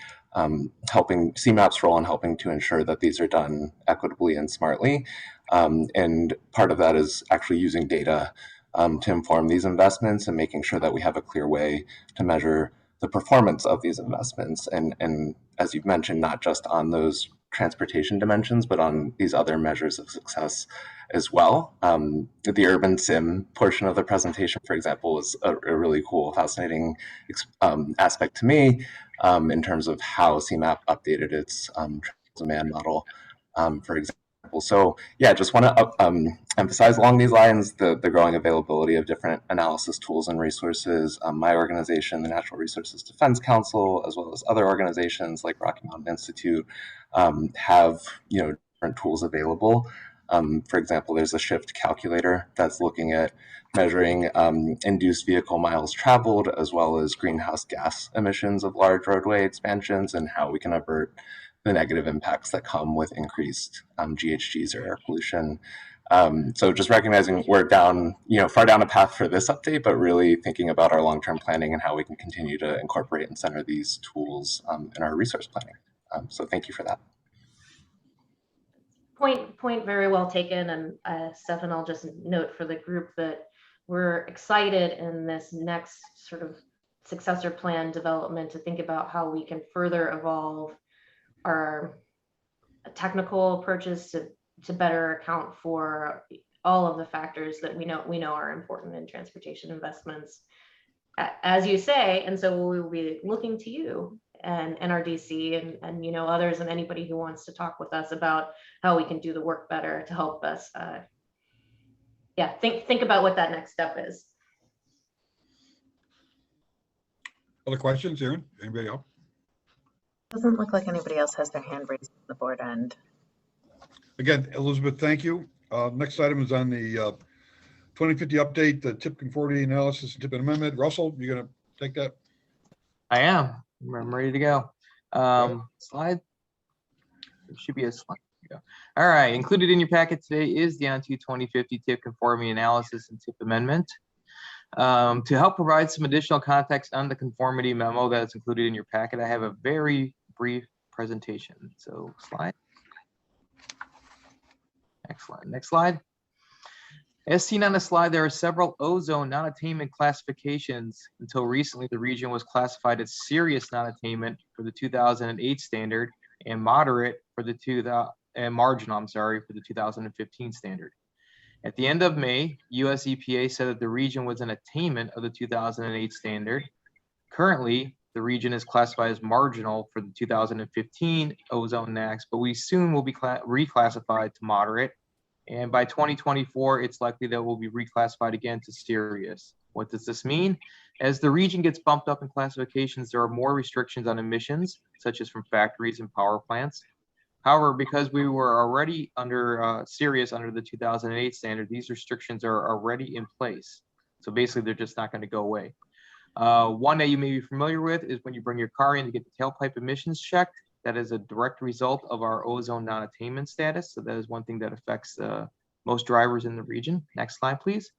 helping CMAP's role in helping to ensure that these are done equitably and smartly. And part of that is actually using data to inform these investments and making sure that we have a clear way to measure the performance of these investments. And as you've mentioned, not just on those transportation dimensions, but on these other measures of success as well. The urban sim portion of the presentation, for example, was a really cool, fascinating aspect to me in terms of how CMAP updated its demand model, for example. So yeah, just want to emphasize along these lines the growing availability of different analysis tools and resources. My organization, the Natural Resources Defense Council, as well as other organizations like Rocky Mountain Institute, have different tools available. For example, there's a shift calculator that's looking at measuring induced vehicle miles traveled as well as greenhouse gas emissions of large roadway expansions and how we can avert the negative impacts that come with increased GHGs or air pollution. So just recognizing we're down, far down a path for this update, but really thinking about our long-term planning and how we can continue to incorporate and center these tools in our resource planning. So thank you for that. Point very well taken. And Stefan, I'll just note for the group that we're excited in this next sort of successor plan development to think about how we can further evolve our technical approaches to better account for all of the factors that we know are important in transportation investments, as you say. And so we will be looking to you and NRDC and others and anybody who wants to talk with us about how we can do the work better to help us think about what that next step is. Other questions, Aaron? Anybody else? Doesn't look like anybody else has their hand raised on the board end. Again, Elizabeth, thank you. Next item is on the 2050 update, the tip conformity analysis and tip amendment. Russell, you gonna take that? I am. I'm ready to go. Slide. There should be a slide. There we go. All right. Included in your packet today is the ONTO 2050 tip conformity analysis and tip amendment. To help provide some additional context on the conformity memo that's included in your packet, I have a very brief presentation. So slide. Excellent. Next slide. As seen on the slide, there are several ozone non-attainment classifications. Until recently, the region was classified as serious non-attainment for the 2008 standard and moderate for the marginal, for the 2015 standard. At the end of May, US EPA said that the region was in attainment of the 2008 standard. Currently, the region is classified as marginal for the 2015 ozone NAAQS, but we soon will be reclassified to moderate. And by 2024, it's likely that we'll be reclassified again to serious. What does this mean? As the region gets bumped up in classifications, there are more restrictions on emissions, such as from factories and power plants. However, because we were already serious under the 2008 standard, these restrictions are already in place. So basically, they're just not going to go away. One that you may be familiar with is when you bring your car in to get the tailpipe emissions checked. That is a direct result of our ozone non-attainment status. So that is one thing that affects most drivers in the region. Next slide, please.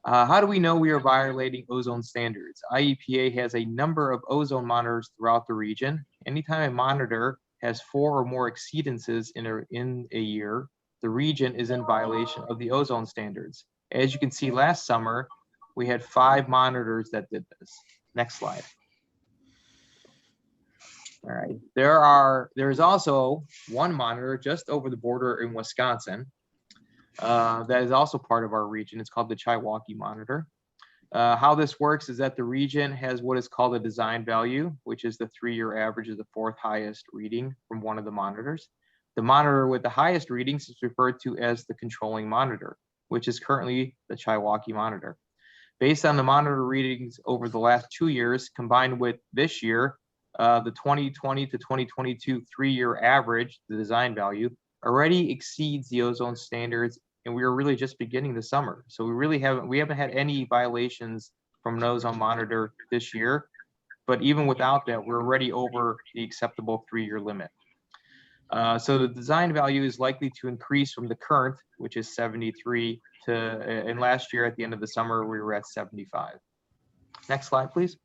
How do we know we are violating ozone standards? IEPA has a number of ozone monitors throughout the region. Anytime a monitor has 4 or more exceedances in a year, the region is in violation of the ozone standards. As you can see, last summer, we had 5 monitors that did this. Next slide. All right, there is also one monitor just over the border in Wisconsin that is also part of our region. It's called the Chihuahua monitor. How this works is that the region has what is called a design value, which is the 3-year average of the 4th highest reading from one of the monitors. The monitor with the highest readings is referred to as the controlling monitor, which is currently the Chihuahua monitor. Based on the monitor readings over the last 2 years, combined with this year, the 2020 to 2022 3-year average, the design value, already exceeds the ozone standards, and we are really just beginning the summer. So we haven't had any violations from an ozone monitor this year, but even without that, we're already over the acceptable 3-year limit. So the design value is likely to increase from the current, which is 73, and last year at the end of the summer, we were at 75. Next slide, please.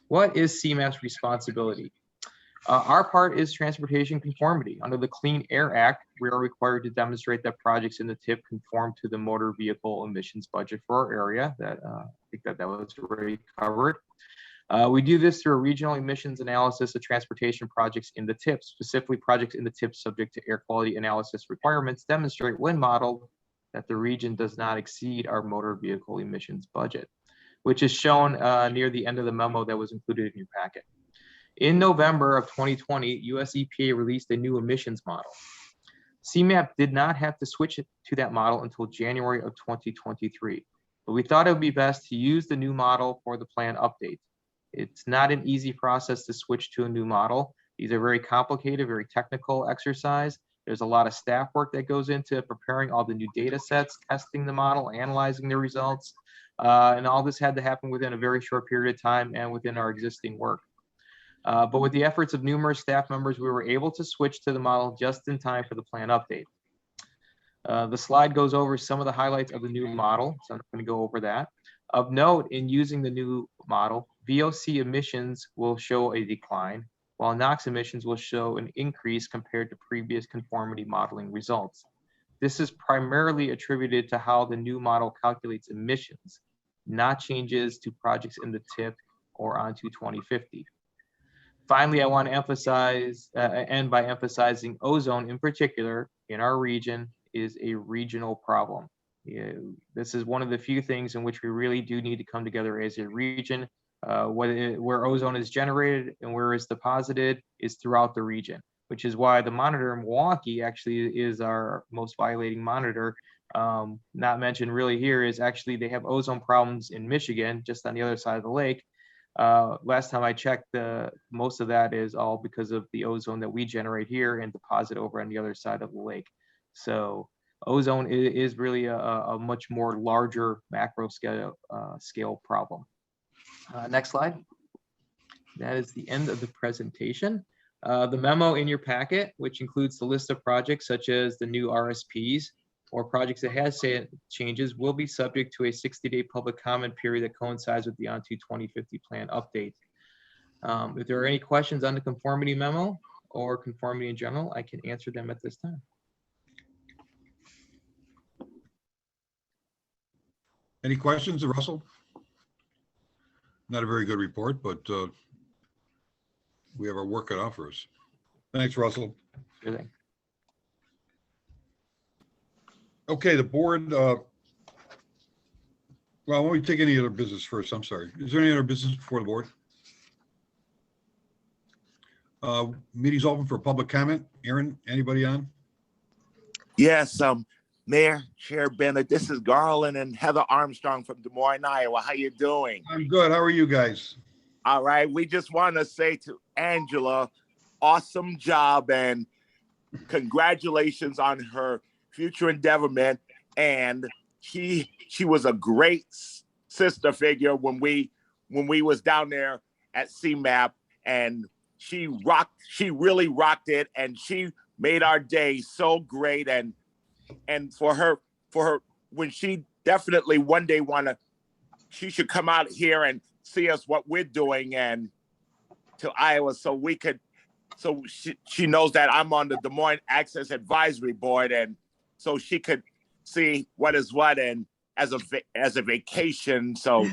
What is CMAP's responsibility? Our part is transportation conformity. Under the Clean Air Act, we are required to demonstrate that projects in the TIP conform to the motor vehicle emissions budget for our area. I think that was already covered. We do this through a regional emissions analysis of transportation projects in the TIP. Specifically, projects in the TIP subject to air quality analysis requirements demonstrate when modeled that the region does not exceed our motor vehicle emissions budget, which is shown near the end of the memo that was included in your packet. In November of 2020, US EPA released a new emissions model. CMAP did not have to switch to that model until January of 2023, but we thought it would be best to use the new model for the plan update. It's not an easy process to switch to a new model. These are very complicated, very technical exercise. There's a lot of staff work that goes into preparing all the new data sets, testing the model, analyzing the results, and all this had to happen within a very short period of time and within our existing work. But with the efforts of numerous staff members, we were able to switch to the model just in time for the plan update. The slide goes over some of the highlights of the new model, so I'm not going to go over that. Of note, in using the new model, VOC emissions will show a decline, while NOx emissions will show an increase compared to previous conformity modeling results. This is primarily attributed to how the new model calculates emissions, not changes to projects in the TIP or onto 2050. Finally, I want to end by emphasizing ozone in particular in our region is a regional problem. This is one of the few things in which we really do need to come together as a region. Where ozone is generated and where it's deposited is throughout the region, which is why the monitor in Milwaukee actually is our most violating monitor. Not mentioned really here is actually they have ozone problems in Michigan, just on the other side of the lake. Last time I checked, most of that is all because of the ozone that we generate here and deposit over on the other side of the lake. So ozone is really a much more larger macro scale problem. Next slide. That is the end of the presentation. The memo in your packet, which includes the list of projects such as the new RSPs or projects that has changes, will be subject to a 60-day public comment period that coincides with the ONTO 2050 plan update. If there are any questions on the conformity memo or conformity in general, I can answer them at this time. Any questions, Russell? Not a very good report, but we have our work cut out for us. Thanks, Russell. Good thing. Okay, the board, well, why don't we take any other business first? I'm sorry. Is there any other business before the board? Meeting's open for public comment. Aaron, anybody on? Yes, Mayor, Chair Bennett, this is Garland and Heather Armstrong from Des Moines, Iowa. How you doing? I'm good. How are you guys? All right. We just want to say to Angela, awesome job and congratulations on her future endeavorment. And she was a great sister figure when we was down there at CMAP, and she really rocked it, and she made our day so great. And for her, when she definitely one day she should come out here and see us what we're doing and to Iowa so she knows that I'm on the Des Moines Access Advisory Board, and so she could see what is what and as a vacation. So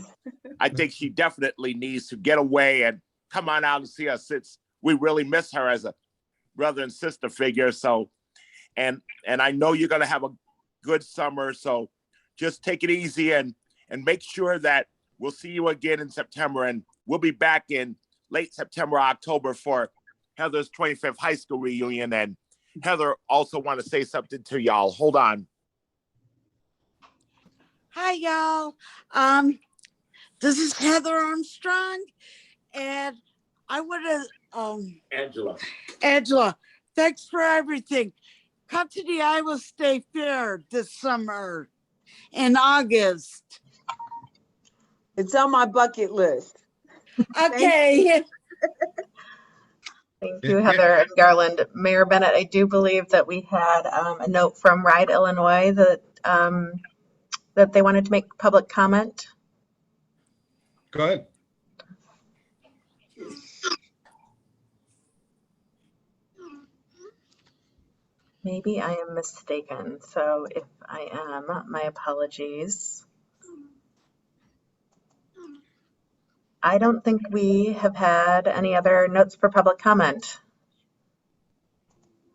I think she definitely needs to get away and come on out and see us. We really miss her as a brother and sister figure. So, and I know you're going to have a good summer. So just take it easy and make sure that we'll see you again in September. And we'll be back in late September, October for Heather's 25th high school reunion. And Heather also want to say something to y'all. Hold on. Hi, y'all. This is Heather Armstrong, and I want to, Angela, thanks for everything. Come to the Iowa State Fair this summer in August. It's on my bucket list. Okay. Thank you, Heather and Garland. Mayor Bennett, I do believe that we had a note from Ride Illinois that they wanted to make public comment. Go ahead. Maybe I am mistaken. So if I am, my apologies. I don't think we have had any other notes for public comment.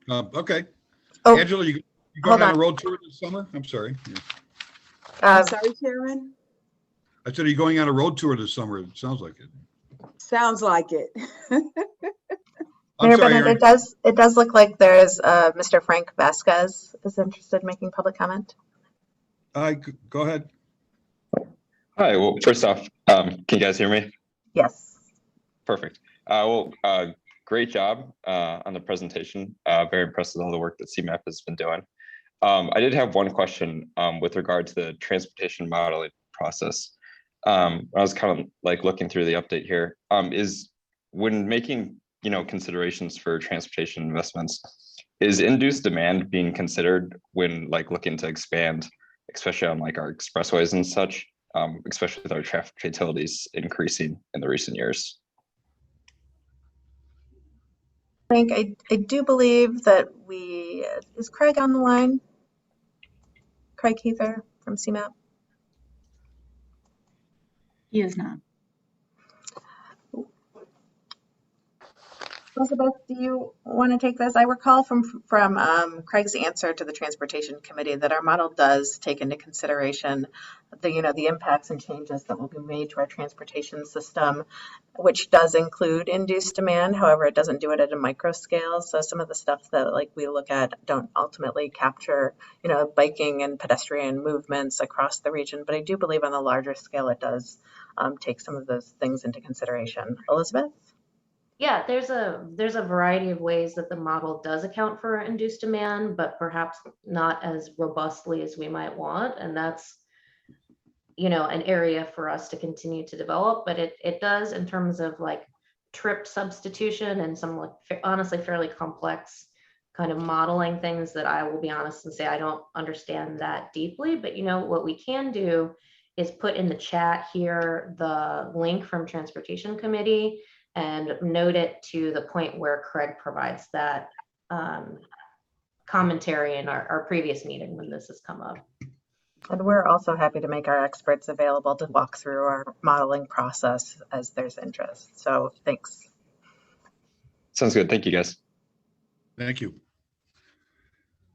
Okay. Oh, Angela, you hold going on on. a road tour this summer? I'm sorry. Yeah. I'm sorry, Chairman? I said, are you going on a road tour this summer? It sounds like it. Sounds like it. I'm Mayor sorry, Bennett, Aaron. it does look like there's Mr. Frank Vasquez is interested in making public comment. Go ahead. Hi, well, first off, can you guys hear me? Yes. Perfect. Great job on the presentation. Very impressed with all the work that CMAP has been doing. I did have one question with regard to the transportation modeling process. I was kind of like looking through the update here. Is when making considerations for transportation investments, is induced demand being considered when like looking to expand, especially on like our expressways and such, especially with our traffic fatalities increasing in the recent years? Frank, I do believe that is Craig on the line? Craig Heather from CMAP? He is not. Elizabeth, do you want to take this? I recall from Craig's answer to the Transportation Committee that our model does take into consideration the impacts and changes that will be made to our transportation system, which does include induced demand. However, it doesn't do it at a micro scale. So some of the stuff that we look at don't ultimately capture biking and pedestrian movements across the region. But I do believe on the larger scale it does take some of those things into consideration. Elizabeth? Yeah, there's a variety of ways that the model does account for induced demand, but perhaps not as robustly as we might want. And that's, an area for us to continue to develop, but it does in terms of like trip substitution and some honestly fairly complex kind of modeling things that I will be honest and say I don't understand that deeply. But what we can do is put in the chat here the link from Transportation Committee and note it to the point where Craig provides that commentary in our previous meeting when this has come up. And we're also happy to make our experts available to walk through our modeling process as there's interest. So thanks. Sounds good. Thank you, guys. Thank you.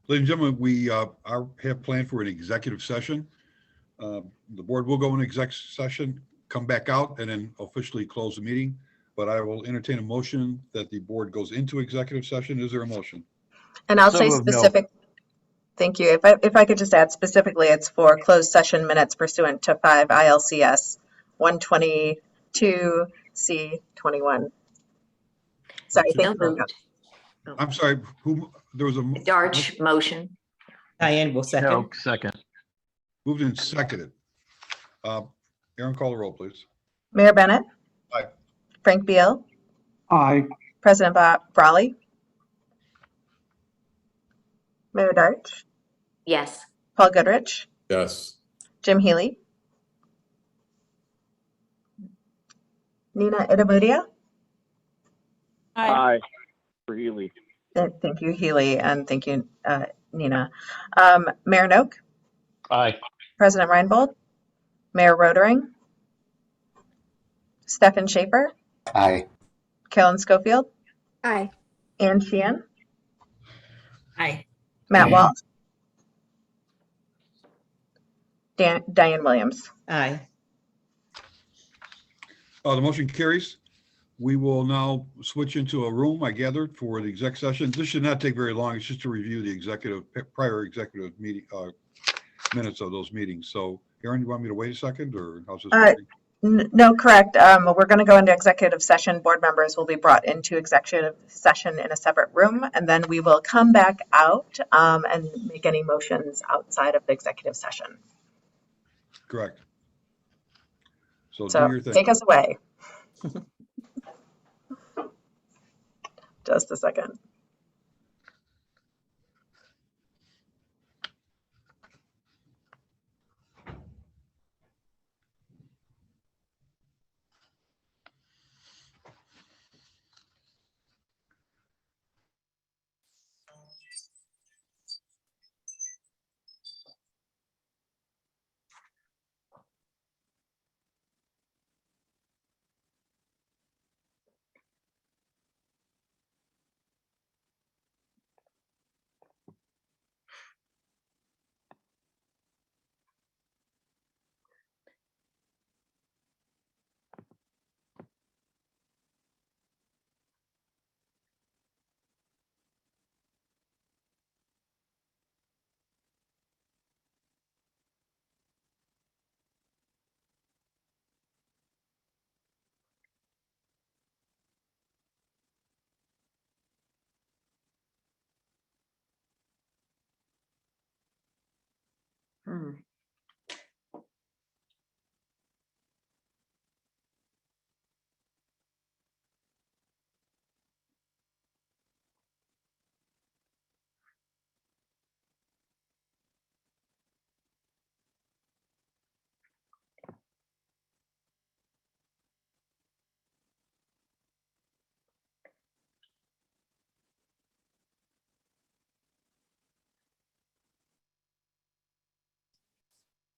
Ladies and gentlemen, we have planned for an executive session. The board will go in exec session, come back out, and then officially close the meeting. But I will entertain a motion that the board goes into executive session. Is there a motion? And I'll So say moved, no. specific. Thank you. If I could just add specifically, it's for closed session minutes pursuant to 5 ILCS 122C21. Sorry, thank you. I'm sorry, who, there was a. Darch, motion. Diane will second. Noak, second. Moved and seconded. Aaron, call the roll, please. Mayor Bennett. Aye. Frank Beal. Aye. President Brawley. Mayor Darch. Yes. Paul Goodrich. Yes. Jim Healy. Nina Itamudia. Aye. For Healy. Thank you, Healy, and thank you, Nina. Mayor Noak. Aye. President Reinbold. Mayor Rodering. Stefan Schaefer. Aye. Carolyn Schofield. Aye. Ann Sheehan. Aye. Matt Walsh. Diane Williams. Aye. The motion carries. We will now switch into a room, I gathered, for the exec session. This should not take very long. It's just to review the prior executive meeting, minutes of those meetings. So, Aaron, you want me to wait a second, or how's this working? No, correct. We're going to go into executive session. Board members will be brought into executive session in a separate room, and then we will come back out and make any motions outside of the executive session. Correct. So So do your thing. take us away. Just a second.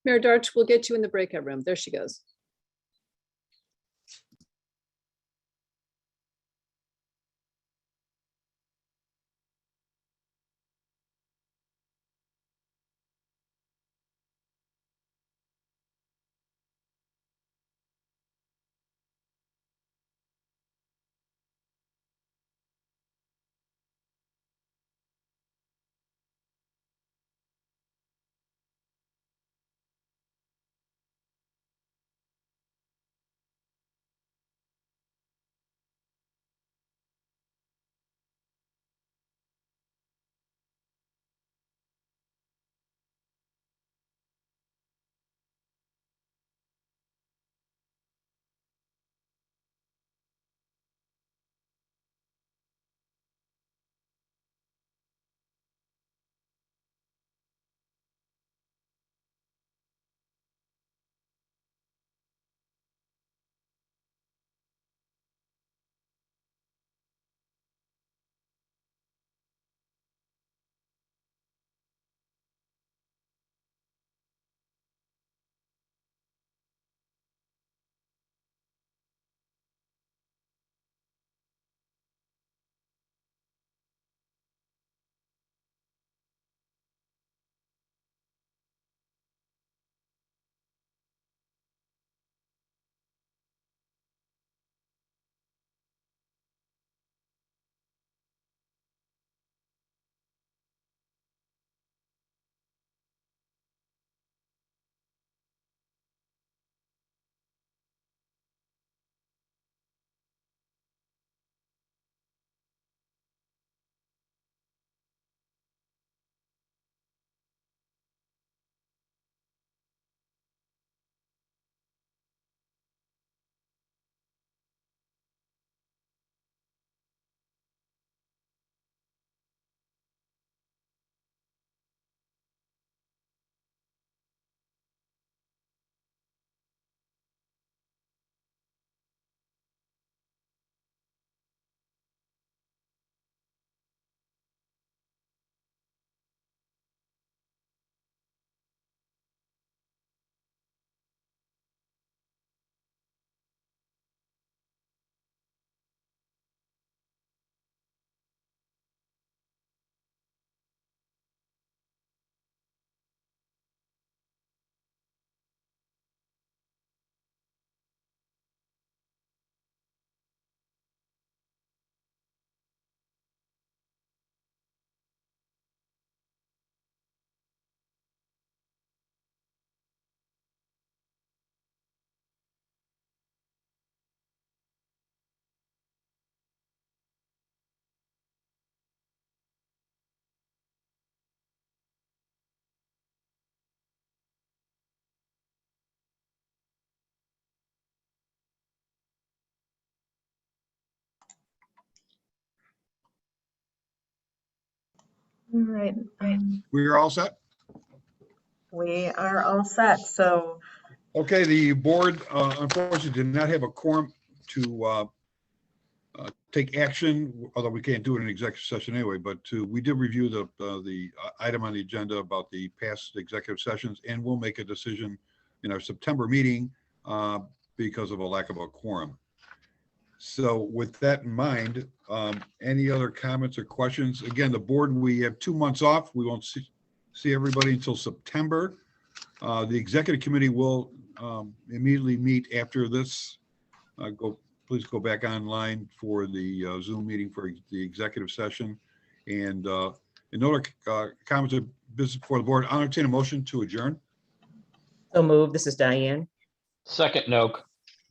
Mayor Darch, we'll get you in the breakout room. There she goes. All right. We are all set? We are all set. So Okay, the board unfortunately did not have a quorum to take action, although we can't do it in executive session anyway, but we did review the item on the agenda about the past executive sessions, and we'll make a decision in our September meeting because of a lack of a quorum. So with that in mind, any other comments or questions? Again, the board, we have 2 months off. We won't see everybody until September. The executive committee will immediately meet after this. Please go back online for the Zoom meeting for the executive session. And in other comments of business for the board, I'll entertain a motion to adjourn. So moved. This is Diane. Second, Noak.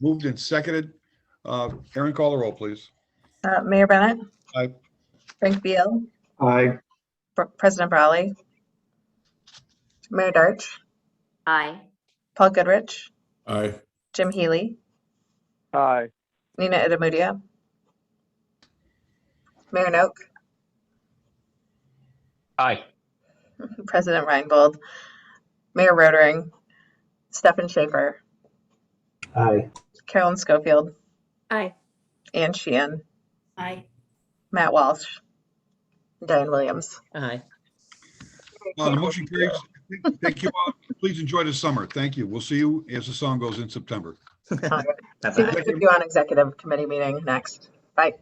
Moved and seconded. Aaron, call the roll, please. Mayor Bennett, Aye. Frank Beal, Aye. President Brawley, Mayor Darch, Aye. Paul Goodrich, Aye. Jim Healy, Aye. Nina Itamudia, Mayor Noak, Aye. President Reinbold, Mayor Rotering, Stefan Schaefer, Aye. Carolyn Schofield, Aye. Ann Sheehan, Aye. Matt Walsh, Diane Williams. Aye. The motion carries. Thank you all. Please enjoy the summer. Thank you. We'll see you as the song goes in September. See you on executive committee meeting next. Bye.